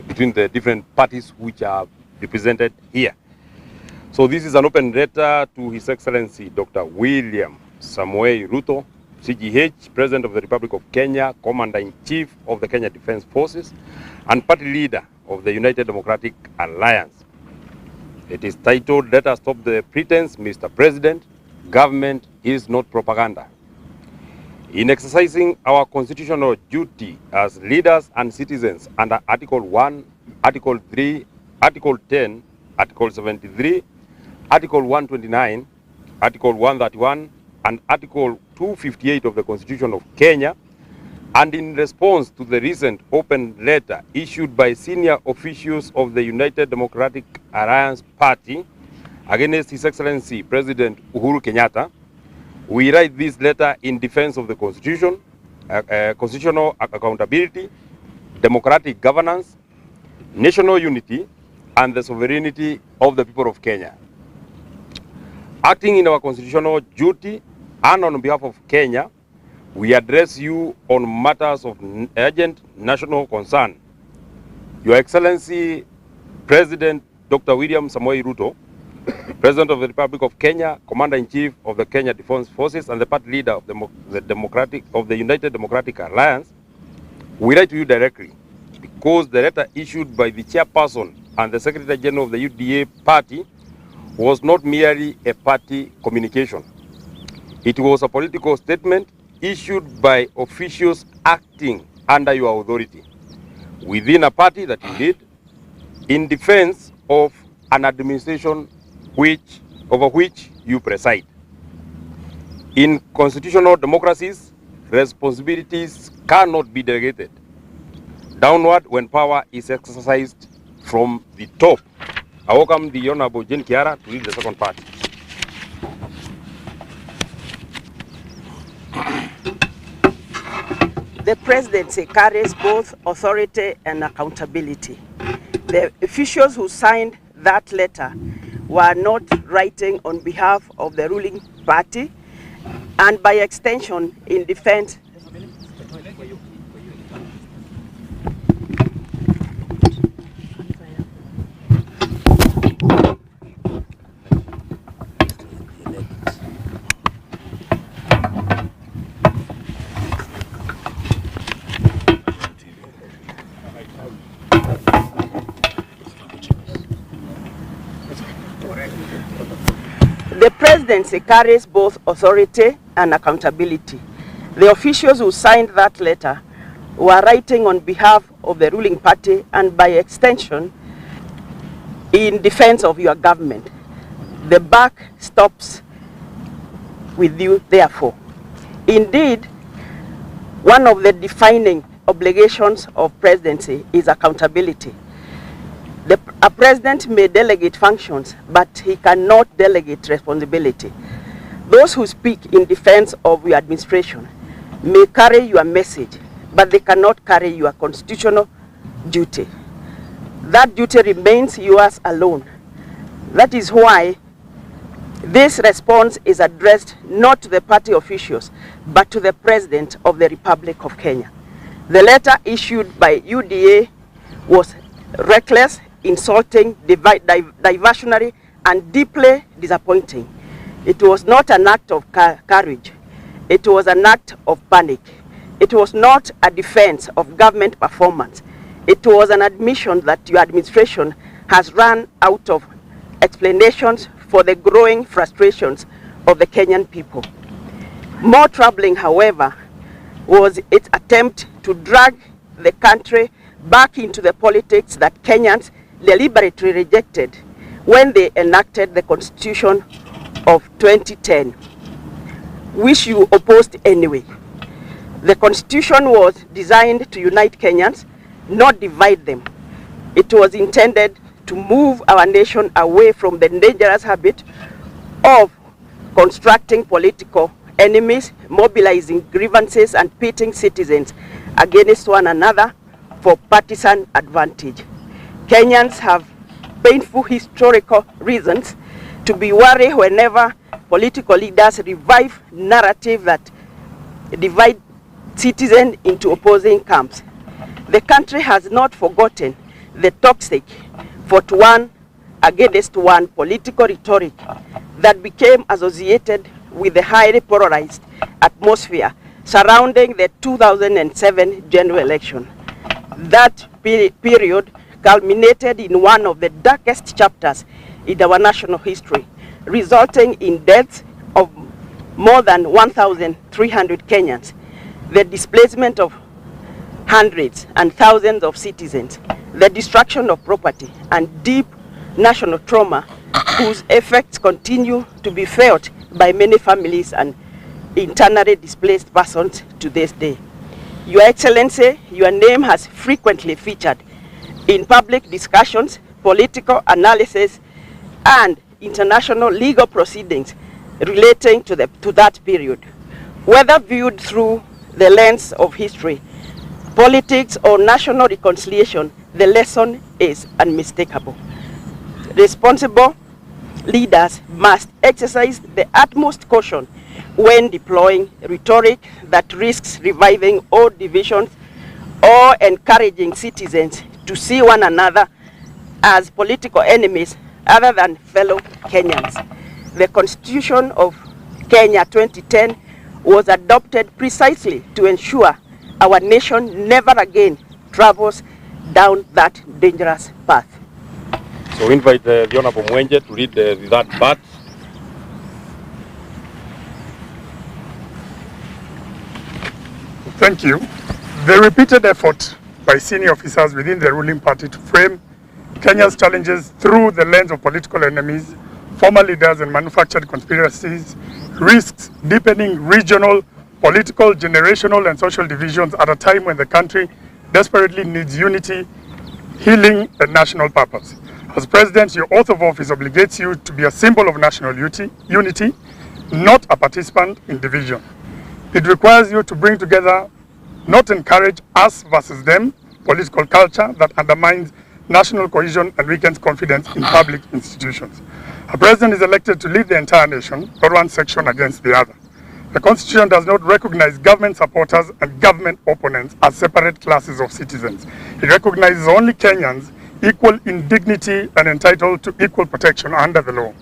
between the different parties which are represented here. So this is an open letter to His Excellency Dr. William Samoei Ruto, CGH, President of the Republic of Kenya, Commander-in-Chief of the Kenya Defence Forces, and party leader of the United Democratic Alliance. It is titled, "Let us stop the pretense, Mr. President. Government is not propaganda." In exercising our constitutional duty as leaders and citizens under Article 1, Article 3, Article 10, Article 73, Article 129, Article 131, and Article 258 of the Constitution of Kenya, and in response to the recent open letter issued by senior officials of the United Democratic Alliance Party against His Excellency President Uhuru Kenyatta, we write this letter in defense of the Constitution, constitutional accountability, democratic governance, national unity, and the sovereignty of the people of Kenya. Acting in our constitutional duty and on behalf of Kenya, we address you on matters of urgent national concern. Your Excellency President Dr. William Samoei Ruto, President of the Republic of Kenya, Commander-in-Chief of the Kenya Defence Forces, and the party leader of the United Democratic Alliance, we write to you directly because the letter issued by the chairperson and the Secretary General of the UDA party was not merely a party communication. It was a political statement issued by officials acting under your authority within a party that you lead in defense of an administration over which you preside. In constitutional democracies, responsibilities cannot be delegated downward when power is exercised from the top. I welcome the Honorable Jane Kiara to read the second part. The presidency carries both authority and accountability. The officials who signed that letter were not writing on behalf of the ruling party and by extension in defense The presidency carries both authority and accountability. The officials who signed that letter were writing on behalf of the ruling party and by extension in defense of your government. The buck stops with you, therefore. Indeed, one of the defining obligations of presidency is accountability. A president may delegate functions, but he cannot delegate responsibility. Those who speak in defense of your administration may carry your message, but they cannot carry your constitutional duty. That duty remains yours alone. That is why this response is addressed not to the party officials, but to the President of the Republic of Kenya. The letter issued by UDA was reckless, insulting, diversionary, and deeply disappointing. It was not an act of courage. It was an act of panic. It was not a defense of government performance. It was an admission that your administration has run out of explanations for the growing frustrations of the Kenyan people. More troubling, however, was its attempt to drag the country back into the politics that Kenyans deliberately rejected when they enacted the Constitution of 2010, which you opposed anyway. The Constitution was designed to unite Kenyans, not divide them. It was intended to move our nation away from the dangerous habit of constructing political enemies, mobilizing grievances, and pitting citizens against one another for partisan advantage. Kenyans have painful historical reasons to be worried whenever political leaders revive narrative that divide citizens into opposing camps. The country has not forgotten the toxic 41-against-1 political rhetoric that became associated with the highly polarized atmosphere surrounding the 2007 general election. That period culminated in one of the darkest chapters in our national history, resulting in deaths of more than 1,300 Kenyans, the displacement of hundreds and thousands of citizens, the destruction of property, and deep national trauma whose effects continue to be felt by many families and internally displaced persons to this day. Your Excellency, your name has frequently featured in public discussions, political analysis, and international legal proceedings relating to that period. Whether viewed through the lens of history, politics, or national reconciliation, the lesson is unmistakable. Responsible leaders must exercise the utmost caution when deploying rhetoric that risks reviving old divisions or encouraging citizens to see one another as political enemies other than fellow Kenyans. The Constitution of Kenya 2010 was adopted precisely to ensure our nation never again travels down that dangerous path. So we invite the Honorable Mwenje to read that part. Thank you. The repeated effort by senior officers within the ruling party to frame Kenya's challenges through the lens of political enemies, former leaders, and manufactured conspiracies risks deepening regional, political, generational, and social divisions at a time when the country desperately needs unity, healing, and national purpose. As President, your oath of office obligates you to be a symbol of national unity, not a participant in division. It requires you to bring together, not encourage us versus them, political culture that undermines national cohesion and weakens confidence in public institutions. A president is elected to lead the entire nation, not one section against the other. The Constitution does not recognize government supporters and government opponents as separate classes of citizens. It recognizes only Kenyans equal in dignity and entitled to equal protection under the law.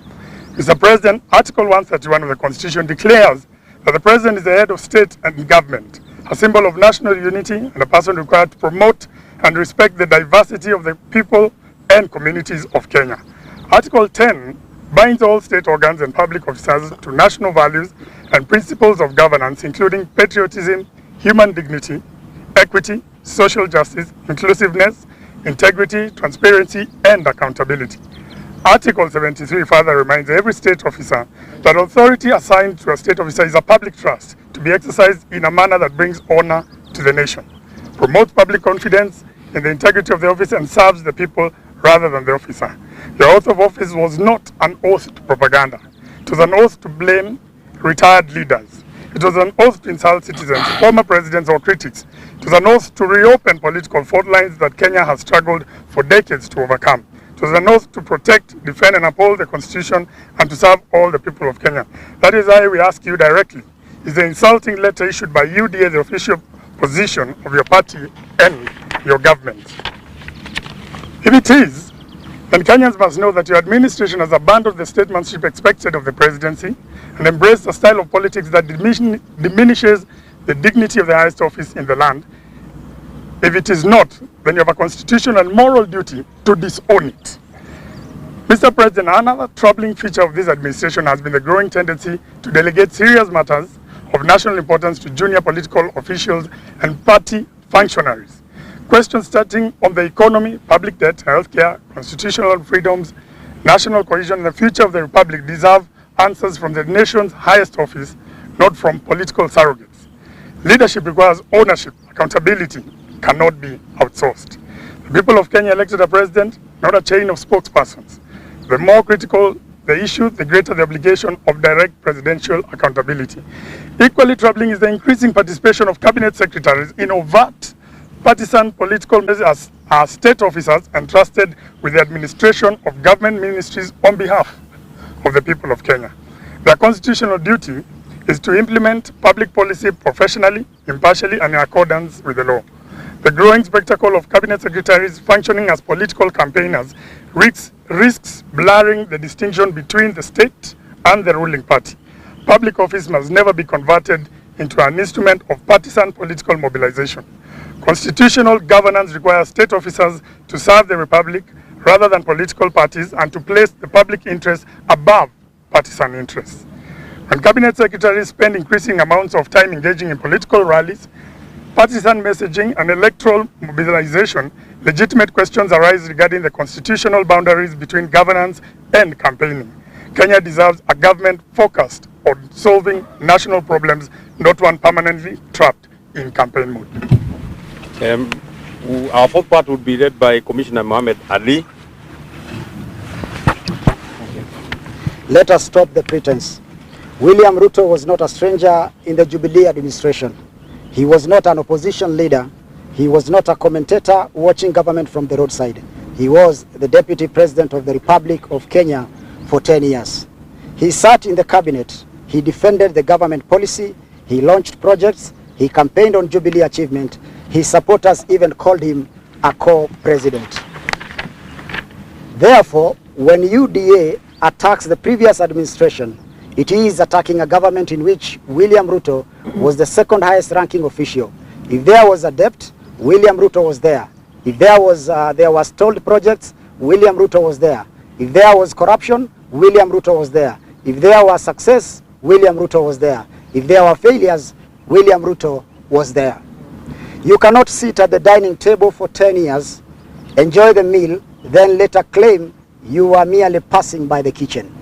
Mr. President, Article 131 of the Constitution declares that the President is the head of state and government, a symbol of national unity and a person required to promote and respect the diversity of the people and communities of Kenya. Article 10 binds all state organs and public officers to national values and principles of governance, including patriotism, human dignity, equity, social justice, inclusiveness, integrity, transparency, and accountability. Article 73 further reminds every state officer that authority assigned to a state officer is a public trust to be exercised in a manner that brings honor to the nation, promotes public confidence in the integrity of the office, and serves the people rather than the officer. The oath of office was not an oath to propaganda. It was an oath to blame retired leaders. It was an oath to insult citizens, former presidents, or critics. It was an oath to reopen political fault lines that Kenya has struggled for decades to overcome. It was an oath to protect, defend, and uphold the Constitution and to serve all the people of Kenya. That is why we ask you directly, is the insulting letter issued by UDA the official position of your party and your government? If it is, then Kenyans must know that your administration has abandoned the statesmanship expected of the presidency and embraced a style of politics that diminishes the dignity of the highest office in the land. If it is not, then you have a constitutional and moral duty to disown it. Mr. President, another troubling feature of this administration has been the growing tendency to delegate serious matters of national importance to junior political officials and party functionaries. Questions starting on the economy, public debt, healthcare, constitutional freedoms, national cohesion, and the future of the republic deserve answers from the nation's highest office, not from political surrogates. Leadership requires ownership. Accountability cannot be outsourced. The people of Kenya elected a president, not a chain of spokespersons. The more critical the issue, the greater the obligation of direct presidential accountability. Equally troubling is the increasing participation of cabinet secretaries in overt partisan political measures as state officers entrusted with the administration of government ministries on behalf of the people of Kenya. Their constitutional duty is to implement public policy professionally, impartially, and in accordance with the law. The growing spectacle of cabinet secretaries functioning as political campaigners risks blurring the distinction between the state and the ruling party. Public office must never be converted into an instrument of partisan political mobilization. Constitutional governance requires state officers to serve the republic rather than political parties and to place the public interest above partisan interests. When cabinet secretaries spend increasing amounts of time engaging in political rallies, partisan messaging and electoral mobilization, legitimate questions arise regarding the constitutional boundaries between governance and campaigning. Kenya deserves a government focused on solving national problems, not one permanently trapped in campaign mode. Our fourth part would be led by Commissioner Mohammed Ali. Let us stop the pretense. William Ruto was not a stranger in the Jubilee administration. He was not an opposition leader. He was not a commentator watching government from the roadside. He was the Deputy President of the Republic of Kenya for 10 years. He sat in the cabinet. He defended the government policy. He launched projects. He campaigned on Jubilee achievement. His supporters even called him a co-president. Therefore, when UDA attacks the previous administration, it is attacking a government in which William Ruto was the second highest ranking official. If there was a debt, William Ruto was there. If there were stalled projects, William Ruto was there. If there was corruption, William Ruto was there. If there was success, William Ruto was there. If there were failures, William Ruto was there. You cannot sit at the dining table for 10 years, enjoy the meal, then later claim you are merely passing by the kitchen.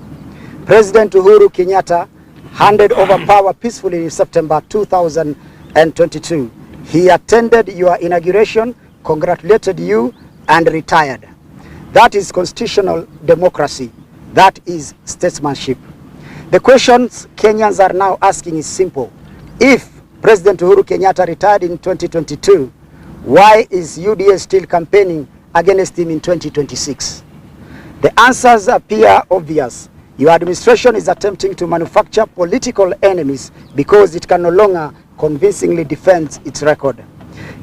President Uhuru Kenyatta handed over power peacefully in September 2022. He attended your inauguration, congratulated you, and retired. That is constitutional democracy. That is statesmanship. The questions Kenyans are now asking is simple. If President Uhuru Kenyatta retired in 2022, why is UDA still campaigning against him in 2026? The answers appear obvious. Your administration is attempting to manufacture political enemies because it can no longer convincingly defend its record.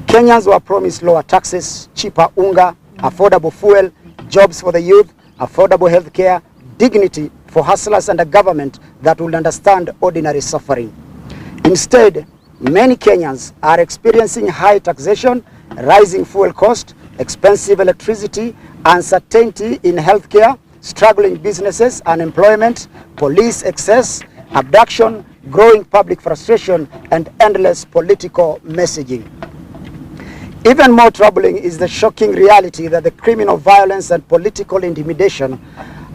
Kenyans were promised lower taxes, cheaper unga, affordable fuel, jobs for the youth, affordable health care, dignity for hustlers, and a government that will understand ordinary suffering. Instead, many Kenyans are experiencing high taxation, rising fuel cost, expensive electricity, uncertainty in healthcare, struggling businesses, unemployment, police excess, abduction, growing public frustration, and endless political messaging. Even more troubling is the shocking reality that the criminal violence and political intimidation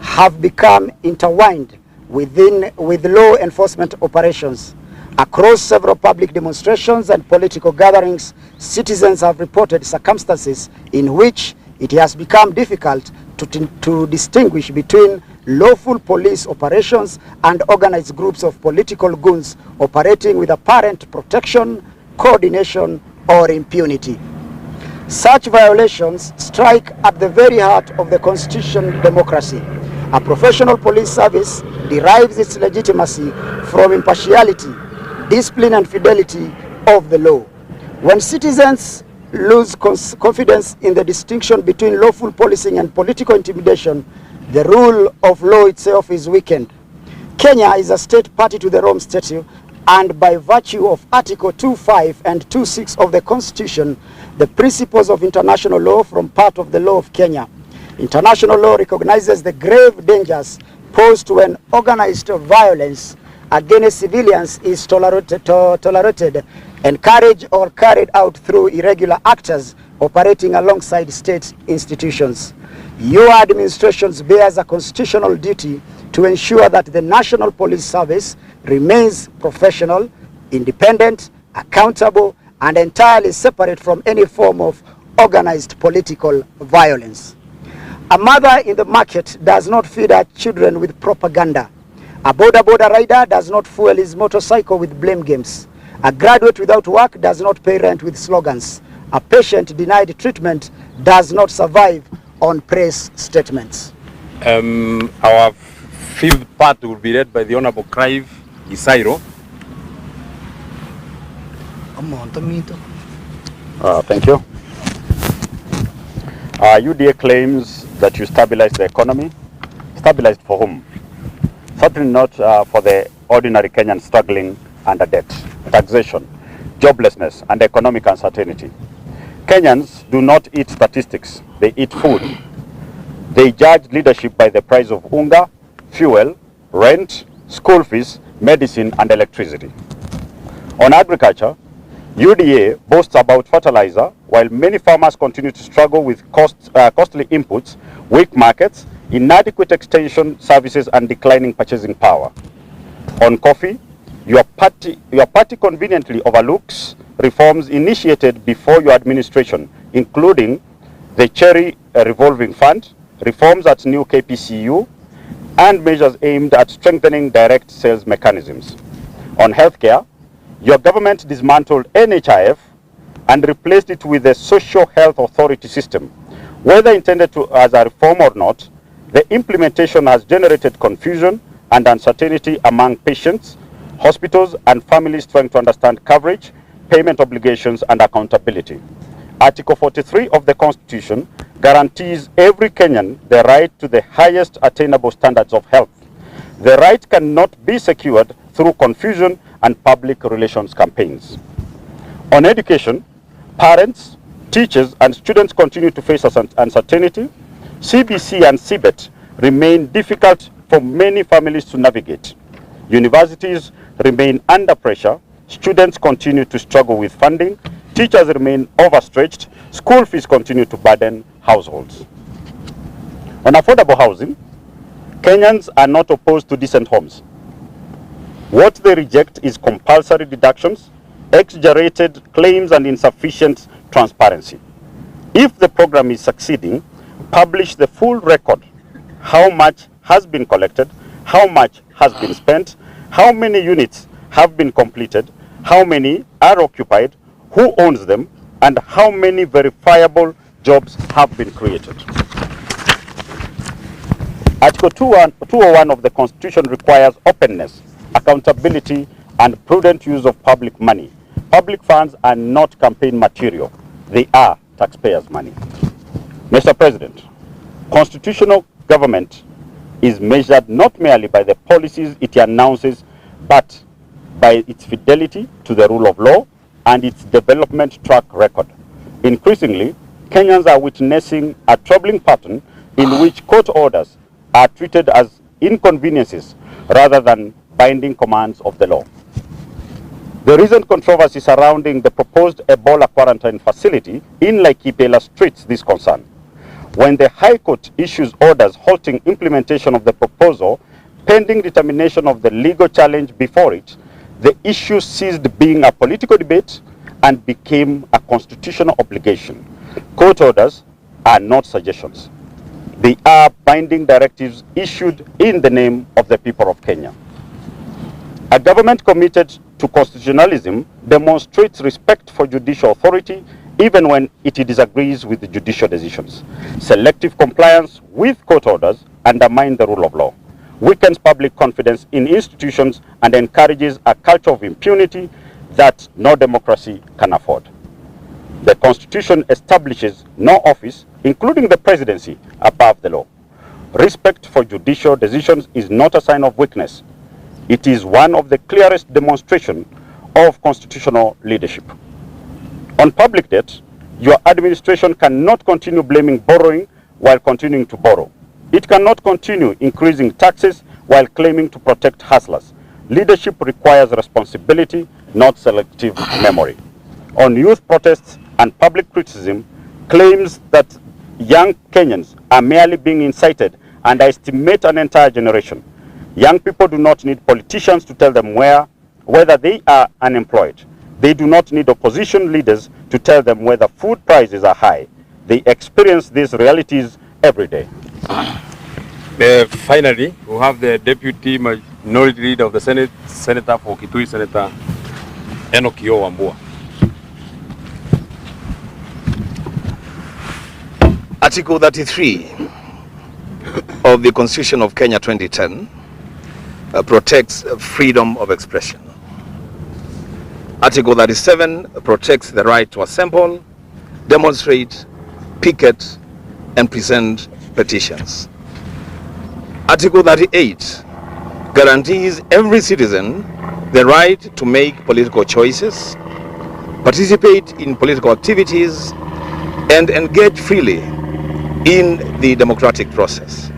have become intertwined with law enforcement operations. Across several public demonstrations and political gatherings, citizens have reported circumstances in which it has become difficult to distinguish between lawful police operations and organized groups of political goons operating with apparent protection, coordination, or impunity. Such violations strike at the very heart of the constitutional democracy. A professional police service derives its legitimacy from impartiality, discipline, and fidelity of the law. When citizens lose confidence in the distinction between lawful policing and political intimidation, the rule of law itself is weakened. Kenya is a state party to the Rome Statute, and by virtue of Article 2.5 and 2.6 of the Constitution, the principles of international law form part of the law of Kenya. International law recognizes the grave dangers posed when organized violence against civilians is tolerated, encouraged, or carried out through irregular actors operating alongside state institutions. Your administration bears a constitutional duty to ensure that the National Police Service remains professional, independent, accountable, and entirely separate from any form of organized political violence. A mother in the market does not feed her children with propaganda. A border rider does not fuel his motorcycle with blame games. A graduate without work does not pay rent with slogans. A patient denied treatment does not survive on press statements. Our fifth part will be led by the Honorable Clive Isairo. Thank you. UDA claims that you stabilized the economy. Stabilized for whom? Certainly not for the ordinary Kenyan struggling under debt, taxation, joblessness, and economic uncertainty. Kenyans do not eat statistics, they eat food. They judge leadership by the price of unga, fuel, rent, school fees, medicine, and electricity. On agriculture, UDA boasts about fertilizer, while many farmers continue to struggle with costly inputs, weak markets, inadequate extension services, and declining purchasing power. On coffee, your party conveniently overlooks reforms initiated before your administration, including the Cherry Revolving Fund, reforms at new KPCU, and measures aimed at strengthening direct sales mechanisms. On healthcare, your government dismantled NHIF and replaced it with a social health authority system. Whether intended as a reform or not, the implementation has generated confusion and uncertainty among patients, hospitals, and families trying to understand coverage, payment obligations, and accountability. Article 43 of the Constitution guarantees every Kenyan the right to the highest attainable standards of health. The right cannot be secured through confusion and public relations campaigns. On education, parents, teachers, and students continue to face uncertainty. CBC and CBET remain difficult for many families to navigate. Universities remain under pressure. Students continue to struggle with funding. Teachers remain overstretched. School fees continue to burden households. On affordable housing, Kenyans are not opposed to decent homes. What they reject is compulsory deductions, exaggerated claims, and insufficient transparency. If the program is succeeding, publish the full record. How much has been collected, how much has been spent, how many units have been completed, how many are occupied, who owns them, and how many verifiable jobs have been created. Article 201 of the Constitution requires openness, accountability, and prudent use of public money. Public funds are not campaign material. They are taxpayers' money. Mr. President, constitutional government is measured not merely by the policies it announces, but by its fidelity to the rule of law and its development track record. Increasingly, Kenyans are witnessing a troubling pattern in which court orders are treated as inconveniences rather than binding commands of the law. The recent controversy surrounding the proposed Ebola quarantine facility in Laikipia illustrates this concern. When the High Court issues orders halting implementation of the proposal, pending determination of the legal challenge before it, the issue ceased being a political debate and became a constitutional obligation. Court orders are not suggestions. They are binding directives issued in the name of the people of Kenya. A government committed to constitutionalism demonstrates respect for judicial authority even when it disagrees with the judicial decisions. Selective compliance with court orders undermines the rule of law, weakens public confidence in institutions, and encourages a culture of impunity that no democracy can afford. The Constitution establishes no office, including the presidency, above the law. Respect for judicial decisions is not a sign of weakness. It is one of the clearest demonstrations of constitutional leadership. On public debt, your administration cannot continue blaming borrowing while continuing to borrow. It cannot continue increasing taxes while claiming to protect hustlers. Leadership requires responsibility, not selective memory. On youth protests and public criticism, claims that young Kenyans are merely being incited underestimate an entire generation. Young people do not need politicians to tell them whether they are unemployed. They do not need opposition leaders to tell them whether food prices are high. They experience these realities every day. Finally, we have the Deputy Minority Leader of the Senate, Senator for Kitui, Senator Enoch Wambua. Article 33 of the Constitution of Kenya 2010 protects freedom of expression. Article 37 protects the right to assemble, demonstrate, picket, and present petitions. Article 38 guarantees every citizen the right to make political choices, participate in political activities, and engage freely in the democratic process.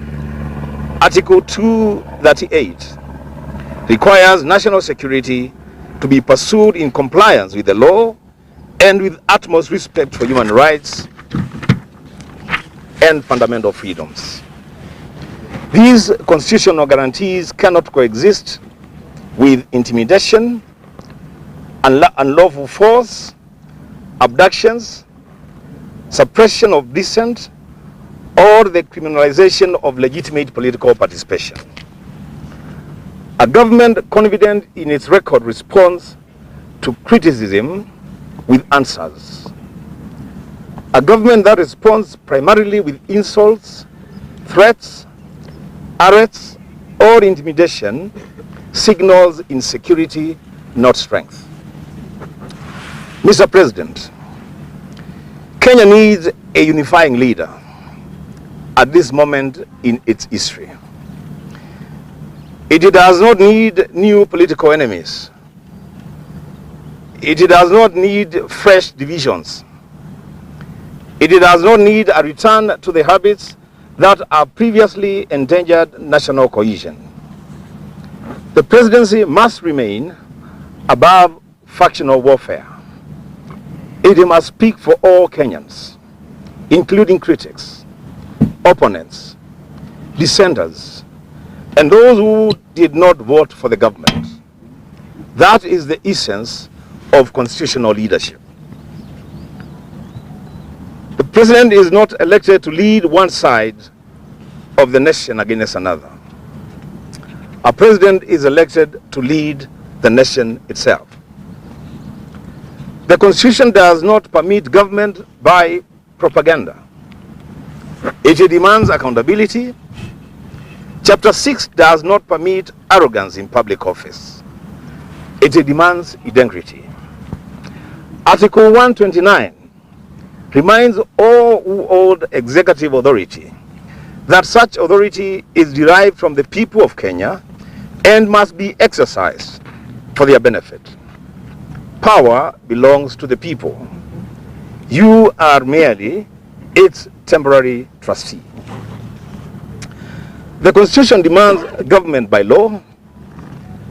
Article 238 requires national security to be pursued in compliance with the law and with utmost respect for human rights and fundamental freedoms. These constitutional guarantees cannot coexist with intimidation, unlawful force, abductions, suppression of dissent, or the criminalization of legitimate political participation. A government confident in its record responds to criticism with answers. A government that responds primarily with insults, threats, arrests, or intimidation signals insecurity, not strength. Mr. President, Kenya needs a unifying leader at this moment in its history. It does not need new political enemies. It does not need fresh divisions. It does not need a return to the habits that have previously endangered national cohesion. The presidency must remain above factional warfare. It must speak for all Kenyans, including critics, opponents, dissenters, and those who did not vote for the government. That is the essence of constitutional leadership. The president is not elected to lead one side of the nation against another. A president is elected to lead the nation itself. The Constitution does not permit government by propaganda. It demands accountability. Chapter 6 does not permit arrogance in public office. It demands integrity. Article 129 reminds all who hold executive authority that such authority is derived from the people of Kenya and must be exercised for their benefit. Power belongs to the people. You are merely its temporary trustee. The Constitution demands government by law,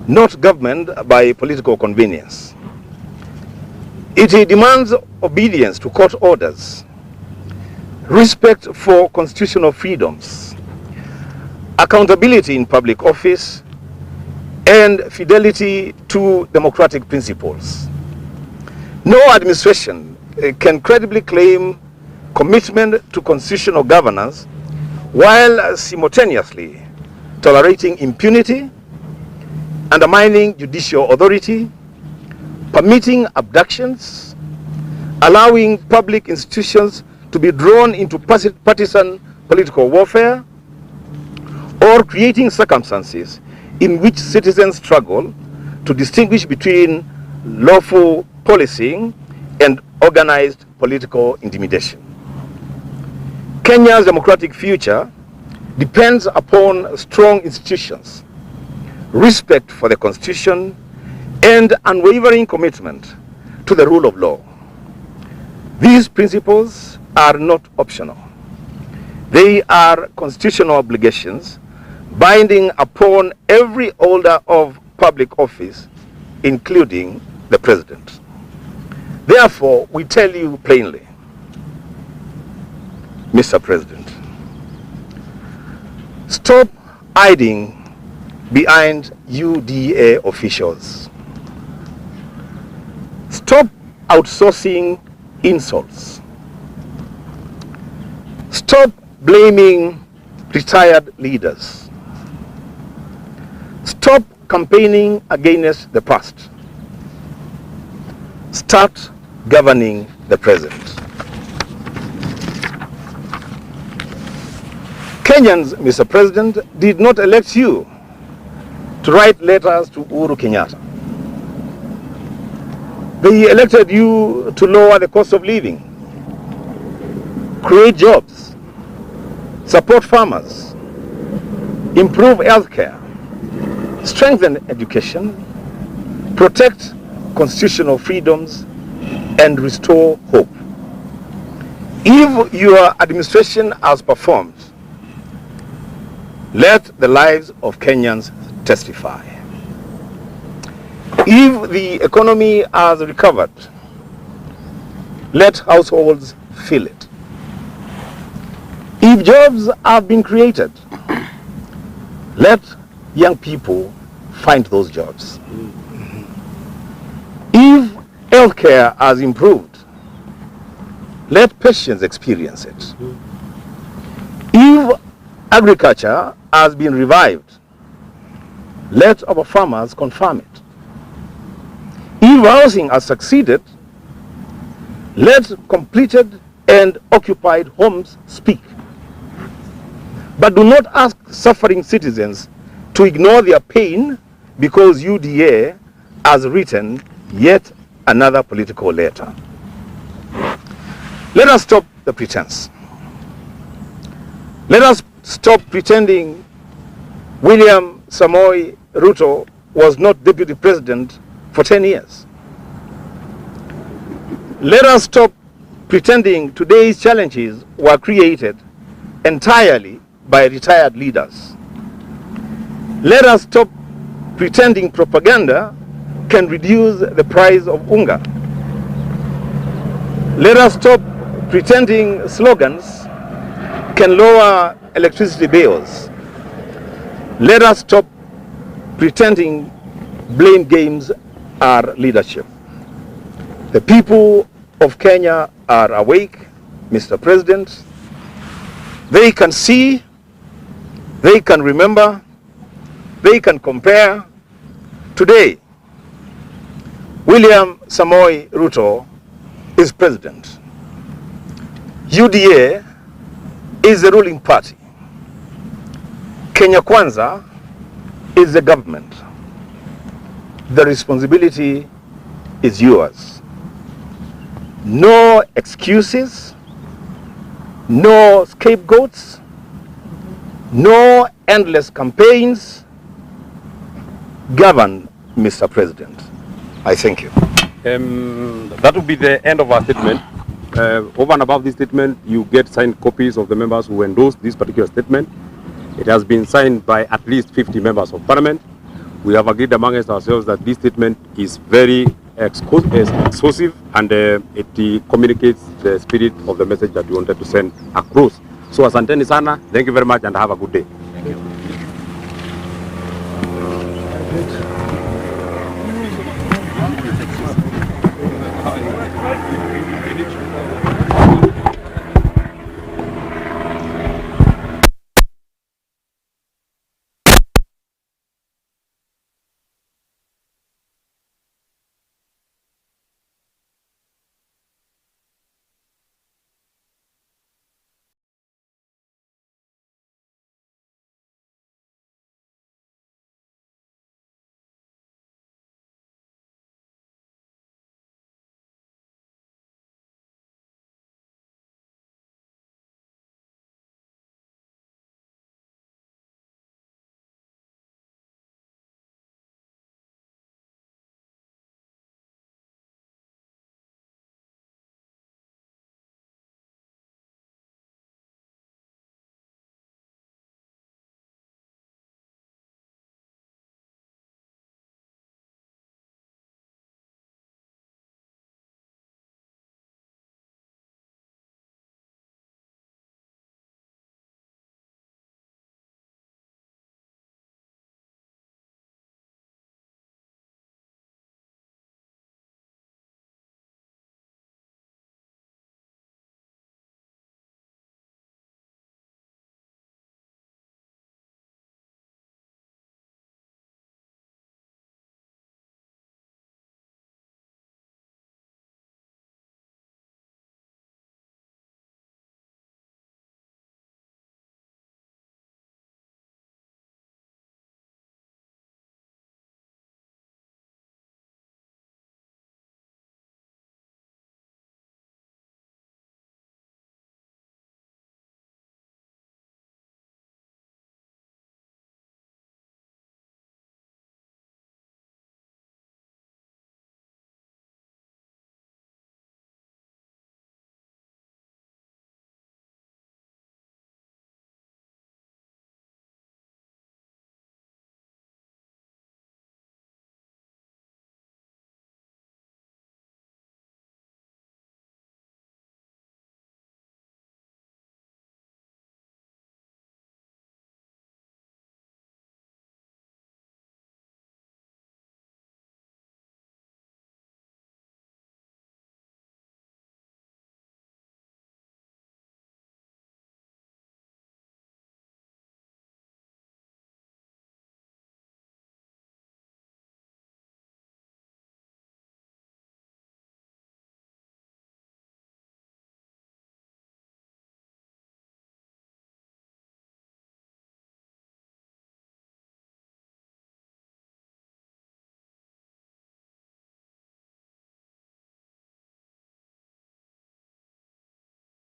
not government by political convenience. It demands obedience to court orders, respect for constitutional freedoms, accountability in public office, and fidelity to democratic principles. No administration can credibly claim commitment to constitutional governance while simultaneously tolerating impunity, undermining judicial authority, permitting abductions, allowing public institutions to be drawn into partisan political warfare, or creating circumstances in which citizens struggle to distinguish between lawful policing and organized political intimidation. Kenya's democratic future depends upon strong institutions, respect for the Constitution, and unwavering commitment to the rule of law. These principles are not optional. They are constitutional obligations binding upon every holder of public office, including the president. Therefore, we tell you plainly, Mr. President, stop hiding behind UDA officials. Stop outsourcing insults. Stop blaming retired leaders. Stop campaigning against the past. Start governing the present. Kenyans, Mr. President, did not elect you to write letters to Uhuru Kenyatta. They elected you to lower the cost of living, create jobs, support farmers, improve healthcare, strengthen education, protect constitutional freedoms, and restore hope. If your administration has performed, let the lives of Kenyans testify. If the economy has recovered, let households feel it. If jobs have been created, let young people find those jobs. If healthcare has improved, let patients experience it. If agriculture has been revived, let our farmers confirm it. If housing has succeeded, let completed and occupied homes speak. But do not ask suffering citizens to ignore their pain because UDA has written yet another political letter. Let us stop the pretense. Let us stop pretending William Samoei Ruto was not deputy president for 10 years. Let us stop pretending today's challenges were created entirely by retired leaders. Let us stop pretending propaganda can reduce the price of unga. Let us stop pretending slogans can lower electricity bills. Let us stop pretending blame games are leadership. The people of Kenya are awake, Mr. President. They can see, they can remember, they can compare. Today, William Samoei Ruto is president. UDA is the ruling party. Kenya Kwanza is the government. The responsibility is yours. No excuses, no scapegoats, no endless campaigns. Govern, Mr. President. I thank you. That will be the end of our statement. Over and above this statement, you get signed copies of the members who endorsed this particular statement. It has been signed by at least 50 members of parliament. We have agreed amongst ourselves that this statement is very exclusive and it communicates the spirit of the message that we wanted to send across. So asanteni sana, thank you very much and have a good day.